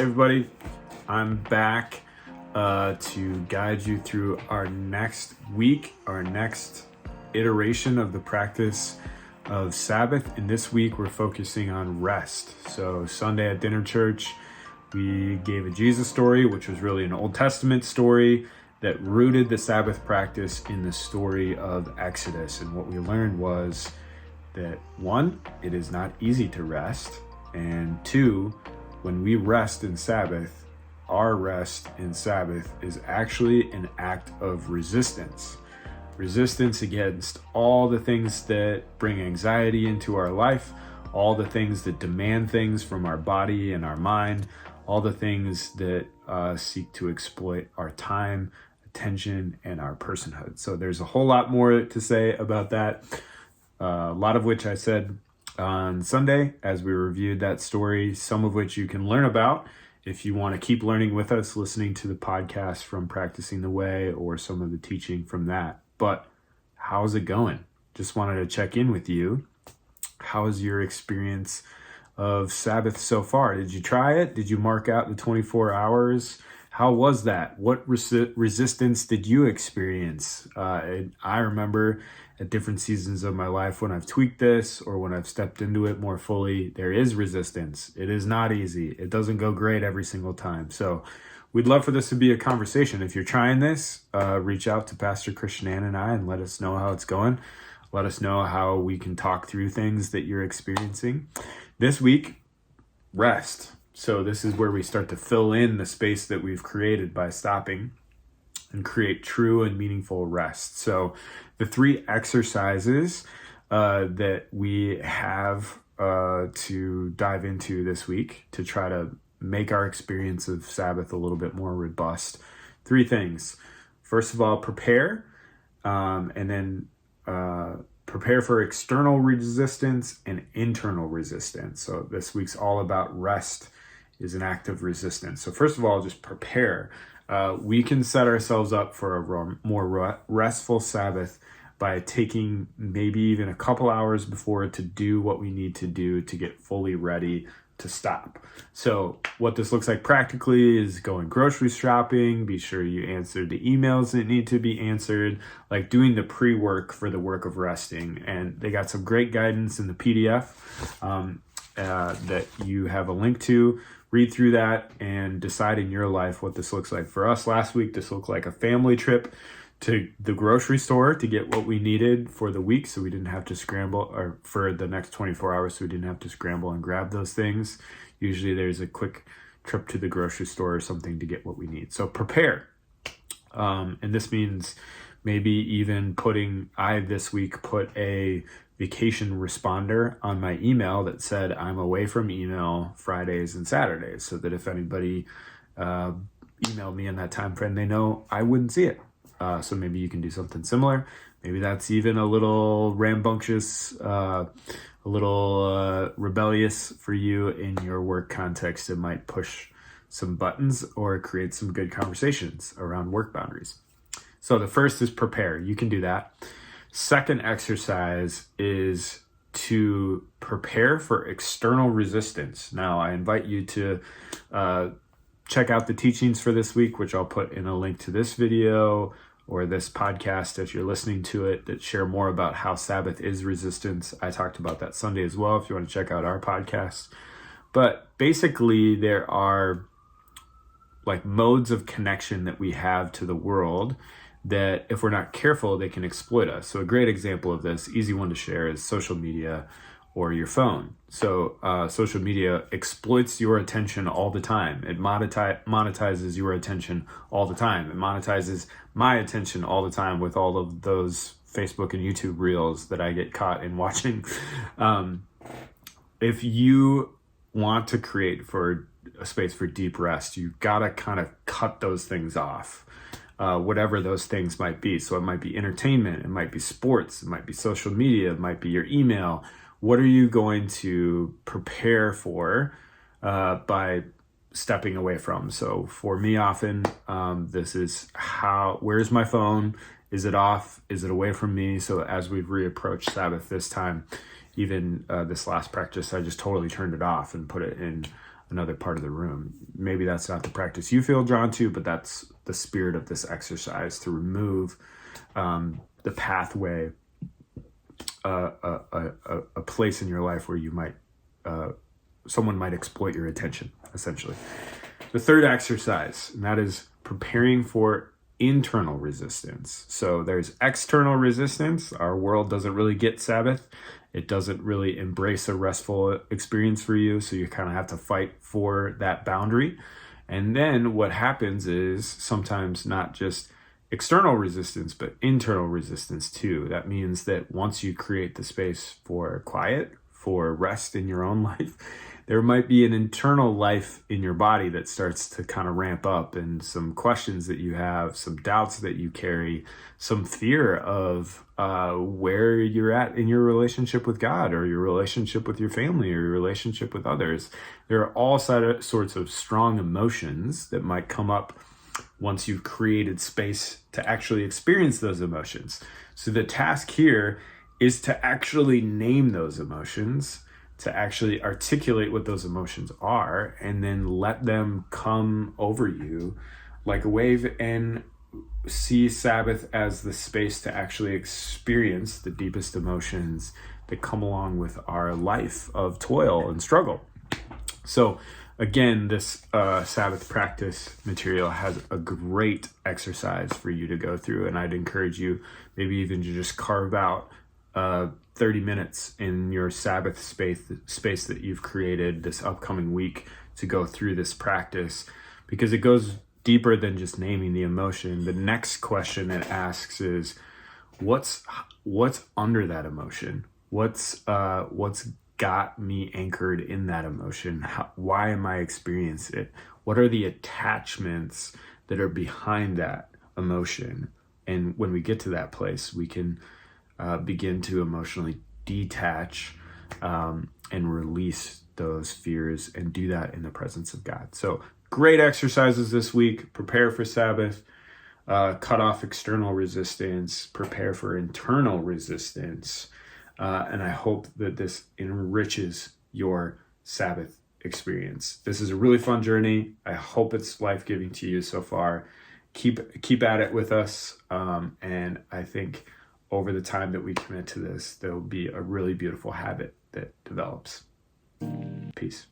everybody, I'm back to guide you through our next week, our next iteration of the practice of Sabbath. And this week we're focusing on rest. So Sunday at dinner church, we gave a Jesus story, which was really an Old Testament story that rooted the Sabbath practice in the story of Exodus. And what we learned was that one, it is not easy to rest. And two, when we rest in Sabbath, our rest in Sabbath is actually an act of resistance. Resistance against all the things that bring anxiety into our life, all the things that demand things from our body and our mind, all the things that seek to exploit our time, attention, and our personhood. So there's a whole lot more to say about that, a lot of which I said on Sunday as we reviewed that story, some of which you can learn about if you want to keep learning with us, listening to the podcast from Practicing the Way or some of the teaching from that. But how's it going? Just wanted to check in with you. How's your experience of Sabbath so far? Did you try it? Did you mark out the 24 hours? How was that? What resistance did you experience? I remember at different seasons of my life when I've tweaked this or when I've stepped into it more fully, there is resistance. It is not easy. It doesn't go great every single time. So we'd love for this to be a conversation. If you're trying this, reach out to Pastor Christian Ann and I and let us know how it's going. Let us know how we can talk through things that you're experiencing. This week, rest. So this is where we start to fill in the space that we've created by stopping and create true and meaningful rest. So the three exercises that we have to dive into this week to try to make our experience of Sabbath a little bit more robust. Three things. First of all, prepare, and then prepare for external resistance and internal resistance. So this week's all about rest is an act of resistance. So first of all, just prepare. We can set ourselves up for a more restful Sabbath by taking maybe even a couple hours before to do what we need to do to get fully ready to stop. So what this looks like practically is going grocery shopping, be sure you answer the emails that need to be answered, like doing the pre-work for the work of resting. And they got some great guidance in the PDF that you have a link to. Read through that and decide in your life what this looks like. For us last week, this looked like a family trip to the grocery store to get what we needed for the week so we didn't have to scramble, or for the next 24 hours so we didn't have to scramble and grab those things. Usually there's a quick trip to the grocery store or something to get what we need. So prepare. And this means maybe even I this week put a vacation responder on my email that said I'm away from email Fridays and Saturdays, so that if anybody emailed me in that time frame, they know I wouldn't see it. So maybe you can do something similar. Maybe that's even a little rambunctious, a little rebellious for you in your work context. It might push some buttons or create some good conversations around work boundaries. So the first is prepare. You can do that. Second exercise is to prepare for external resistance. Now, I invite you to check out the teachings for this week, which I'll put in a link to this video or this podcast if you're listening to it, that share more about how Sabbath is resistance. I talked about that Sunday as well if you want to check out our podcast. But basically, there are like modes of connection that we have to the world that if we're not careful, they can exploit us. So a great example of this, easy one to share, is social media or your phone. So social media exploits your attention all the time. It monetizes your attention all the time. It monetizes my attention all the time with all of those Facebook and YouTube reels that I get caught in watching. If you want to create for a space for deep rest, you've got to kind of cut those things off. Whatever those things might be. So it might be entertainment, it might be sports, it might be social media, it might be your email. What are you going to prepare for by stepping away from? So for me, often, this is where's my phone? Is it off? Is it away from me? So as we've reapproached Sabbath this time, even this last practice, I just totally turned it off and put it in another part of the room. Maybe that's not the practice you feel drawn to, but that's the spirit of this exercise, to remove the pathway, a place in your life where you might, someone might exploit your attention, essentially. The third exercise, and that is preparing for internal resistance. So there's external resistance. Our world doesn't really get Sabbath. It doesn't really embrace a restful experience for you. So you kind of have to fight for that boundary. And then what happens is sometimes not just external resistance, but internal resistance too. That means that once you create the space for quiet, for rest in your own life, there might be an internal life in your body that starts to kind of ramp up, and some questions that you have, some doubts that you carry, some fear of where you're at in your relationship with God, or your relationship with your family, or your relationship with others. There are all sorts of strong emotions that might come up once you've created space to actually experience those emotions. So the task here is to actually name those emotions, to actually articulate what those emotions are, and then let them come over you like a wave, and see Sabbath as the space to actually experience the deepest emotions that come along with our life of toil and struggle. So again, this Sabbath practice material has a great exercise for you to go through, and I'd encourage you maybe even to just carve out 30 minutes in your Sabbath space that you've created this upcoming week to go through this practice, because it goes deeper than just naming the emotion. The next question it asks is, what's under that emotion? What's got me anchored in that emotion? Why am I experiencing it? What are the attachments that are behind that emotion? And when we get to that place, we can begin to emotionally detach and release those fears, and do that in the presence of God. So great exercises this week. Prepare for Sabbath, cut off external resistance, prepare for internal resistance. And I hope that this enriches your Sabbath experience. This is a really fun journey. I hope it's life-giving to you so far. Keep at it with us. And I think over the time that we commit to this, there will be a really beautiful habit that develops. Peace.